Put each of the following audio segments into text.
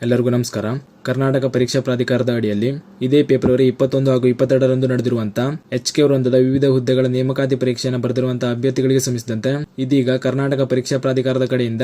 ಎಲ್ಲರಿಗೂ ನಮಸ್ಕಾರ. ಕರ್ನಾಟಕ ಪರೀಕ್ಷಾ ಪ್ರಾಧಿಕಾರದ ಅಡಿಯಲ್ಲಿ ಇದೇ ಫೆಬ್ರವರಿ 21 ಹಾಗೂ 22ರಂದು ನಡೆದಿರುವಂತಹ HK ವೃಂದದ ವಿವಿಧ ಹುದ್ದೆಗಳ ನೇಮಕಾತಿ ಪರೀಕ್ಷೆಯನ್ನು ಬರೆದಿರುವಂತಹ ಅಭ್ಯರ್ಥಿಗಳಿಗೆ ಸಂಬಂಧಿಸಿದಂತೆ ಇದೀಗ ಕರ್ನಾಟಕ ಪರೀಕ್ಷಾ ಪ್ರಾಧಿಕಾರದ ಕಡೆಯಿಂದ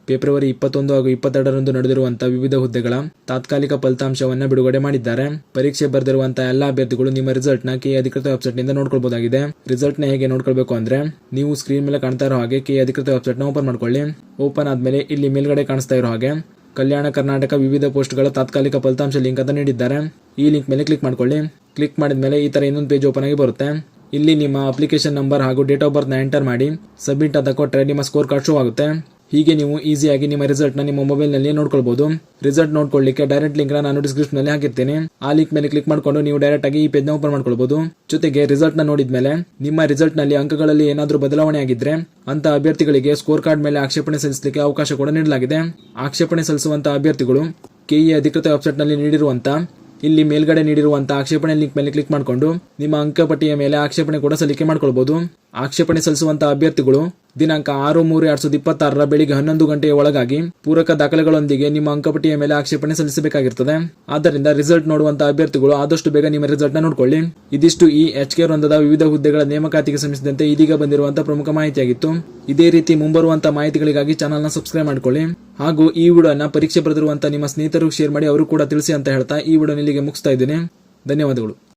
ಫೆಬ್ರವರಿ 21 ಹಾಗೂ 22ರಂದು ನಡೆದಿರುವಂತಹ ವಿವಿಧ ಹುದ್ದೆಗಳ ತಾತ್ಕಾಲಿಕ ಫಲಿತಾಂಶವನ್ನು ಬಿಡುಗಡೆ ಮಾಡಿದ್ದಾರೆ. ಪರೀಕ್ಷೆ ಬರೆದಿರುವಂತಹ ಎಲ್ಲಾ ಅಭ್ಯರ್ಥಿಗಳು ನಿಮ್ಮ ರಿಸಲ್ಟ್ ನ ಕೆಎ ಅಧಿಕೃತ ವೆಬ್ಸೈಟ್ ನಿಂದ ನೋಡ್ಕೊಳ್ಬಹುದಾಗಿದೆ. ರಿಸಲ್ಟ್ ನ ಹೇಗೆ ನೋಡ್ಕೊಳ್ಬೇಕು ಅಂದ್ರೆ, ನೀವು ಸ್ಕ್ರೀನ್ ಮೇಲೆ ಕಾಣ್ತಾ ಇರೋ ಹಾಗೆ ಕೆಎ ಅಧಿಕೃತ ವೆಬ್ಸೈಟ್ ನ ಓಪನ್ ಮಾಡ್ಕೊಳ್ಳಿ. ಓಪನ್ ಆದ್ಮೇಲೆ ಇಲ್ಲಿ ಮೇಲ್ಗಡೆ ಕಾಣಿಸ್ತಾ ಇರೋ ಹಾಗೆ ಕಲ್ಯಾಣ ಕರ್ನಾಟಕ ವಿವಿಧ ಪೋಸ್ಟ್ಗಳ ತಾತ್ಕಾಲಿಕ ಫಲಿತಾಂಶ ಲಿಂಕ್ ಅಂತ ನೀಡಿದ್ದಾರೆ. ಈ ಲಿಂಕ್ ಮೇಲೆ ಕ್ಲಿಕ್ ಮಾಡ್ಕೊಳ್ಳಿ. ಕ್ಲಿಕ್ ಮಾಡಿದ್ಮೇಲೆ ಈ ತರ ಇನ್ನೊಂದು ಪೇಜ್ ಓಪನ್ ಆಗಿ ಬರುತ್ತೆ. ಇಲ್ಲಿ ನಿಮ್ಮ ಅಪ್ಲಿಕೇಶನ್ ನಂಬರ್ ಹಾಗೂ ಡೇಟ್ ಆಫ್ ಬರ್ತ್ ನ ಎಂಟರ್ ಮಾಡಿ ಸಬ್ಮಿಟ್ ಅಂತ ಕೊಟ್ಟರೆ ನಿಮ್ಮ ಸ್ಕೋರ್ ಕಾರ್ಡ್ ಶೋ ಆಗುತ್ತೆ. ಹೀಗೆ ನೀವು ಈಸಿಯಾಗಿ ನಿಮ್ಮ ರಿಸಲ್ಟ್ ನ ನಿಮ್ಮ ಮೊಬೈಲ್ ನಲ್ಲಿ ನೋಡ್ಕೊಳ್ಬಹುದು. ರಿಸಲ್ಟ್ ನೋಡ್ಕೊಳ್ಳಿಕ್ಕೆ ಡೈರೆಕ್ಟ್ ಲಿಂಕ್ ನಾನು ಡಿಸ್ಕ್ರಿಪ್ಷನ್ ನಲ್ಲಿ ಹಾಕಿರ್ತೀನಿ. ಆ ಲಿಂಕ್ ಮೇಲೆ ಕ್ಲಿಕ್ ಮಾಡ್ಕೊಂಡು ನೀವು ಡೈರೆಕ್ಟ್ ಆಗಿ ಈ ಪೇಜ್ ನ ಓಪನ್ ಮಾಡ್ಕೊಳ್ಬಹುದು. ಜೊತೆಗೆ ರಿಸಲ್ಟ್ ನ ನೋಡಿದ್ಮೇಲೆ ನಿಮ್ಮ ರಿಸಲ್ಟ್ ನಲ್ಲಿ ಅಂಕಗಳಲ್ಲಿ ಏನಾದರೂ ಬದಲಾವಣೆ ಆಗಿದ್ರೆ ಅಂತ ಅಭ್ಯರ್ಥಿಗಳಿಗೆ ಸ್ಕೋರ್ ಕಾರ್ಡ್ ಮೇಲೆ ಆಕ್ಷೇಪಣೆ ಸಲ್ಲಿಸಲಿಕ್ಕೆ ಅವಕಾಶ ಕೂಡ ನೀಡಲಾಗಿದೆ. ಆಕ್ಷೇಪಣೆ ಸಲ್ಲಿಸುವಂತಹ ಅಭ್ಯರ್ಥಿಗಳು ಕೆಇಎ ಅಧಿಕೃತ ವೆಬ್ಸೈಟ್ ನಲ್ಲಿ ನೀಡಿರುವಂತಹ ಇಲ್ಲಿ ಮೇಲ್ಗಡೆ ನೀಡಿರುವಂತಹ ಆಕ್ಷೇಪಣೆ ಲಿಂಕ್ ಮೇಲೆ ಕ್ಲಿಕ್ ಮಾಡಿಕೊಂಡು ನಿಮ್ಮ ಅಂಕಪಟ್ಟಿಯ ಮೇಲೆ ಆಕ್ಷೇಪಣೆ ಕೂಡ ಸಲ್ಲಿಕೆ ಮಾಡ್ಕೊಳ್ಬಹುದು. ಆಕ್ಷೇಪಣೆ ಸಲ್ಲಿಸುವಂತಹ ಅಭ್ಯರ್ಥಿಗಳು ದಿನಾಂಕ 6/3/2026 ಬೆಳಿಗ್ಗೆ 11 ಗಂಟೆಯ ಒಳಗಾಗಿ ಪೂರಕ ದಾಖಲೆಗಳೊಂದಿಗೆ ನಿಮ್ಮ ಅಂಕಪಟ್ಟಿಯ ಮೇಲೆ ಆಕ್ಷೇಪಣೆ ಸಲ್ಲಿಸಬೇಕಾಗಿರುತ್ತದೆ. ಆದ್ದರಿಂದ ರಿಸಲ್ಟ್ ನೋಡುವಂತಹ ಅಭ್ಯರ್ಥಿಗಳು ಆದಷ್ಟು ಬೇಗ ನಿಮ್ಮ ರಿಸಲ್ಟ್ ನ ನೋಡ್ಕೊಳ್ಳಿ. ಇದಿಷ್ಟು ಈ HK ವೃಂದದ ವಿವಿಧ ಹುದ್ದೆಗಳ ನೇಮಕಾತಿಗೆ ಸಂಬಂಧಿಸಿದಂತೆ ಇದೀಗ ಬಂದಿರುವಂತಹ ಪ್ರಮುಖ ಮಾಹಿತಿಯಾಗಿತ್ತು. ಇದೇ ರೀತಿ ಮುಂಬರುವಂತಹ ಮಾಹಿತಿಗಳಿಗಾಗಿ ಚಾನಲ್ ನ ಸಬ್ಸ್ಕ್ರೈಬ್ ಮಾಡ್ಕೊಳ್ಳಿ. ಹಾಗೂ ಈ ವಿಡಿಯೋನ ಪರೀಕ್ಷೆ ಬರೆದಿರುವಂತಹ ನಿಮ್ಮ ಸ್ನೇಹಿತರು ಶೇರ್ ಮಾಡಿ, ಅವರು ಕೂಡ ತಿಳಿಸಿ ಅಂತ ಹೇಳ್ತಾ ಈ ವಿಡಿಯೋ ಇಲ್ಲಿಗೆ ಮುಗಿಸ್ತಾ ಇದ್ದೀನಿ. ಧನ್ಯವಾದಗಳು.